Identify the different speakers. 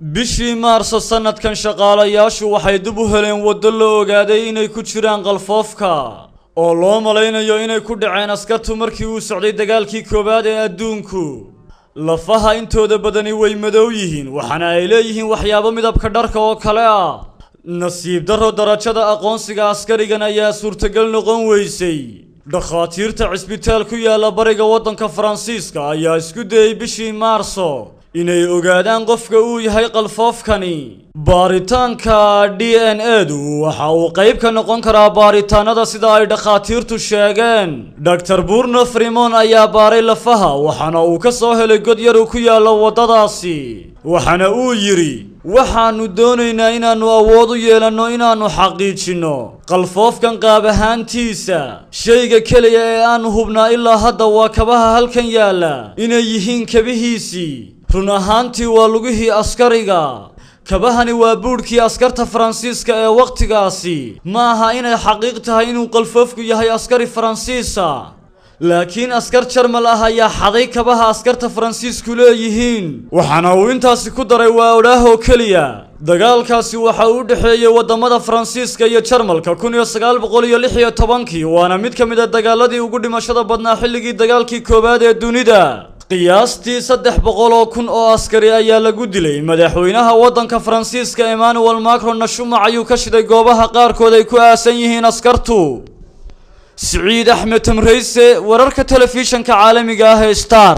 Speaker 1: bishii Maarso sanadkan shaqaalayaashu waxay dib u heleen waddo la ogaaday inay ku jiraan qalfoofka oo loo malaynayo inay ku dhaceen askartu markii uu socday dagaalkii koowaad ee adduunku. lafaha intooda badani way madow yihiin waxaana ay leeyihiin waxyaabo midabka dharka oo kale ah. nasiib darro darajada aqoonsiga askarigan ayaa suurtagal noqon weysay. dhakhaatiirta cisbitaal ku yaala bariga wadanka Faransiiska ayaa isku dayay bishii Maarso inay ogaadaan qofka uu yahay qalfoofkani. baadhitaanka DNA-du waxa uu qayb ka noqon karaa baadhitaanada sida ay dhakhaatiirtu sheegeen. Dr. Burno Fremon ayaa baaray lafaha waxaana uu ka soo helay god yar ku yaala wadadaasi. waxaana uu yiri waxaanu doonaynaa inaanu awood u yeelano inaanu xaqiijino qalfoofkan qaab ahaantiisa. shayga kaliya ee aanu hubnaa ilaa hadda waa kabaha halkan yaala inay yihiin kabihiisii. run ahaantii waa lugihii askariga. kabahani waa buudhkii askarta Faransiiska ee waqtigaasi. ma aha inay xaqiiq tahay inuu qalfoofku yahay askari Faransiisa, laakiin askar Jarmal ah ayaa xaday kabaha askarta Faransiisku leeyihiin. waxaana uu intaasi ku daray waa odhaaho kaliya. dagaalkaasi waxa uu dhaxeeyay wadamada Faransiiska iyo Jarmalka 1916 waana mid ka mid ah dagaaladii ugu dhimashada badnaa xilligii dagaalkii koowaad ee dunida. qiyaastii 300,000 oo askari ayaa lagu dilay. madaxweynaha wadanka Faransiiska Emmanuel Macron shumac ayuu ka shiday goobaha qaarkood ay ku aasan yihiin askartu. Siciid Axmed TAMREYSE wararka telefishanka caalamiga ah ee Star.